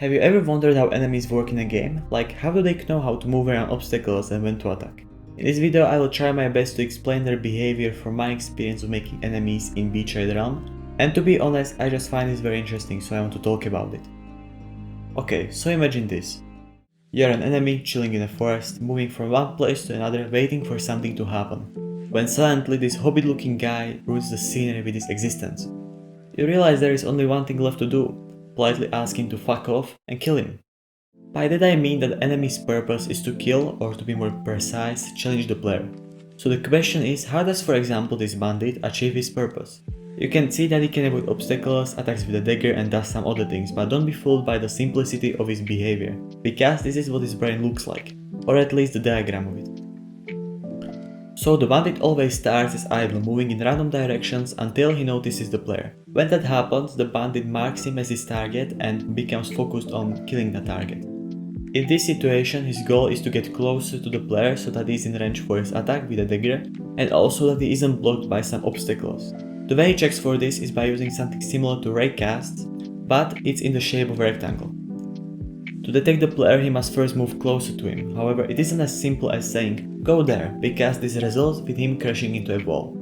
Have you ever wondered how enemies work in a game? Like, how do they know how to move around obstacles and when to attack? In this video I will try my best to explain their behavior from my experience of making enemies in Betrayed Realm, and to be honest, I just find this very interesting, so I want to talk about it. Okay, so imagine this. You're an enemy chilling in a forest, moving from one place to another, waiting for something to happen, when suddenly this hobbit looking guy ruins the scenery with his existence. You realize there is only one thing left to do: politely ask him to fuck off and kill him. By that I mean that the enemy's purpose is to kill, or to be more precise, challenge the player. So the question is, how does, for example, this bandit achieve his purpose? You can see that he can avoid obstacles, attacks with a dagger and does some other things, but don't be fooled by the simplicity of his behavior, because this is what his brain looks like, or at least the diagram of it. So the bandit always starts as idle, moving in random directions until he notices the player. When that happens, the bandit marks him as his target and becomes focused on killing the target. In this situation, his goal is to get closer to the player so that he is in range for his attack with a dagger, and also that he isn't blocked by some obstacles. The way he checks for this is by using something similar to ray casts, but it's in the shape of a rectangle. To detect the player, he must first move closer to him. However, it isn't as simple as saying, "Go there," because this results with him crashing into a wall.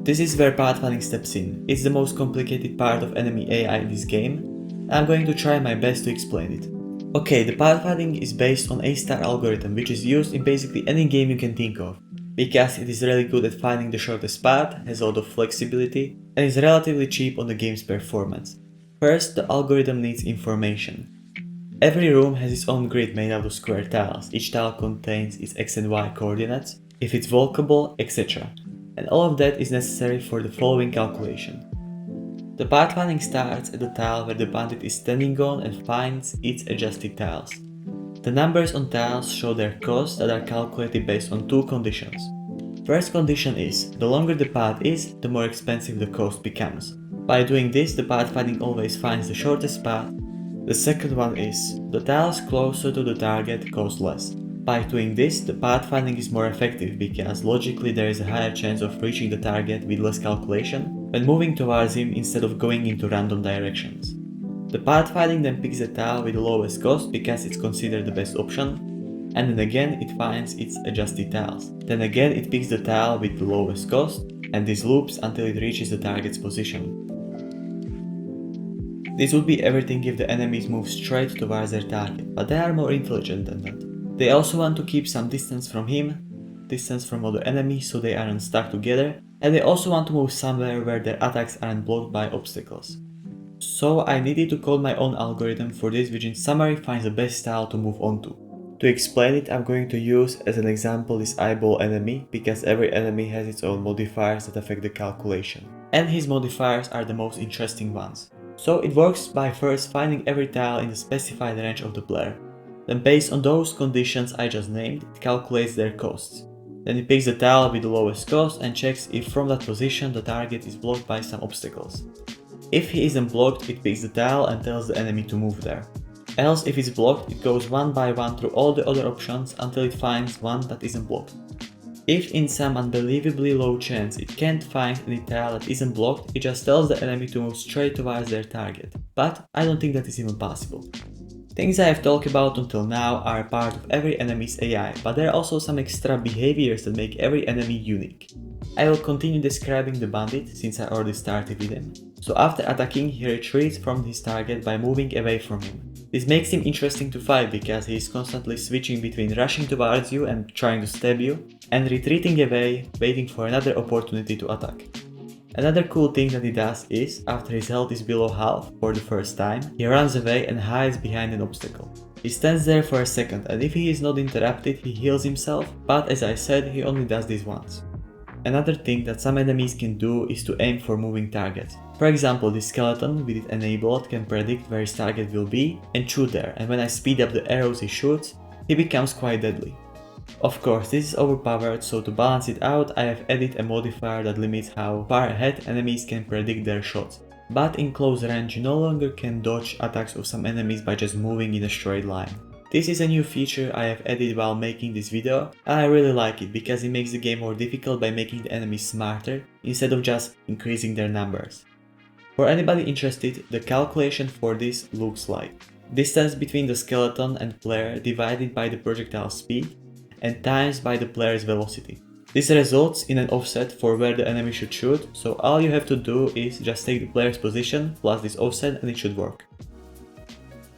This is where pathfinding steps in. It's the most complicated part of enemy AI in this game, and I'm going to try my best to explain it. Okay, the pathfinding is based on A-star algorithm, which is used in basically any game you can think of, because it is really good at finding the shortest path, has a lot of flexibility, and is relatively cheap on the game's performance. First, the algorithm needs information. Every room has its own grid made out of square tiles. Each tile contains its x and y coordinates, if it's walkable, etc. And all of that is necessary for the following calculation. The pathfinding starts at the tile where the bandit is standing on and finds its adjusted tiles. The numbers on tiles show their costs that are calculated based on two conditions. First condition is, the longer the path is, the more expensive the cost becomes. By doing this, the pathfinding always finds the shortest path. The second one is, the tiles closer to the target cost less. By doing this, the pathfinding is more effective because logically there is a higher chance of reaching the target with less calculation when moving towards him instead of going into random directions. The pathfinding then picks the tile with the lowest cost because it's considered the best option, and then again it finds its adjusted tiles. Then again it picks the tile with the lowest cost, and this loops until it reaches the target's position. This would be everything if the enemies move straight towards their target, but they are more intelligent than that. They also want to keep some distance from him, distance from other enemies so they aren't stuck together, and they also want to move somewhere where their attacks aren't blocked by obstacles. So I needed to code my own algorithm for this, which in summary finds the best tile to move onto. To explain it, I'm going to use as an example this eyeball enemy, because every enemy has its own modifiers that affect the calculation. And his modifiers are the most interesting ones. So it works by first finding every tile in the specified range of the player. Then based on those conditions I just named, it calculates their costs. Then it picks the tile with the lowest cost and checks if from that position the target is blocked by some obstacles. If he isn't blocked, it picks the tile and tells the enemy to move there. Else, if it's blocked, it goes one by one through all the other options until it finds one that isn't blocked. If in some unbelievably low chance it can't find any tile that isn't blocked, it just tells the enemy to move straight towards their target. But I don't think that is even possible. Things I have talked about until now are part of every enemy's AI, but there are also some extra behaviors that make every enemy unique. I will continue describing the bandit since I already started with him. So after attacking, he retreats from his target by moving away from him. This makes him interesting to fight because he is constantly switching between rushing towards you and trying to stab you, and retreating away, waiting for another opportunity to attack. Another cool thing that he does is, after his health is below half for the first time, he runs away and hides behind an obstacle. He stands there for a second, and if he is not interrupted, he heals himself, but as I said, he only does this once. Another thing that some enemies can do is to aim for moving targets. For example, this skeleton with it enabled can predict where his target will be and shoot there, and when I speed up the arrows he shoots, he becomes quite deadly. Of course, this is overpowered, so to balance it out, I have added a modifier that limits how far ahead enemies can predict their shots. But in close range, you no longer can dodge attacks of some enemies by just moving in a straight line. This is a new feature I have added while making this video, and I really like it because it makes the game more difficult by making the enemies smarter instead of just increasing their numbers. For anybody interested, the calculation for this looks like distance between the skeleton and player divided by the projectile speed and times by the player's velocity. This results in an offset for where the enemy should shoot, so all you have to do is just take the player's position plus this offset and it should work.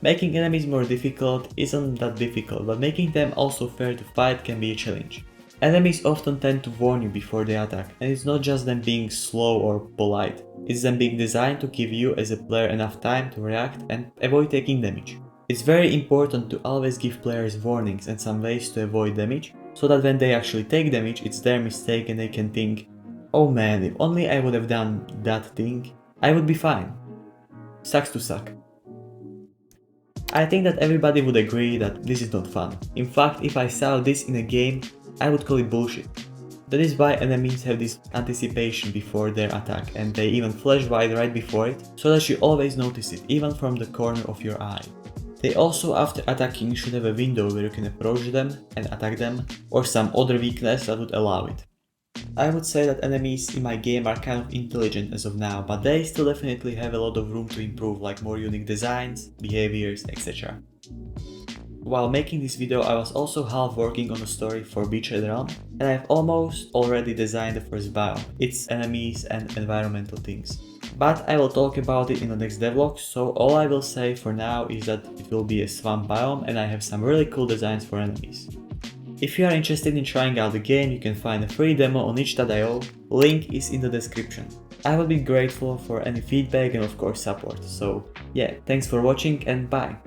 Making enemies more difficult isn't that difficult, but making them also fair to fight can be a challenge. Enemies often tend to warn you before they attack, and it's not just them being slow or polite, it's them being designed to give you as a player enough time to react and avoid taking damage. It's very important to always give players warnings and some ways to avoid damage, so that when they actually take damage it's their mistake and they can think, oh man, if only I would have done that thing, I would be fine. Sucks to suck. I think that everybody would agree that this is not fun. In fact, if I saw this in a game, I would call it bullshit. That is why enemies have this anticipation before their attack and they even flash wide right before it, so that you always notice it, even from the corner of your eye. They also, after attacking, should have a window where you can approach them and attack them, or some other weakness that would allow it. I would say that enemies in my game are kind of intelligent as of now, but they still definitely have a lot of room to improve, like more unique designs, behaviors, etc. While making this video, I was also half working on a story for Betrayed Realm, and I've almost already designed the first biome, its enemies and environmental things. But I will talk about it in the next devlog, so all I will say for now is that it will be a swamp biome and I have some really cool designs for enemies. If you are interested in trying out the game, you can find a free demo on itch.io, link is in the description. I would be grateful for any feedback and of course support, so yeah, thanks for watching and bye!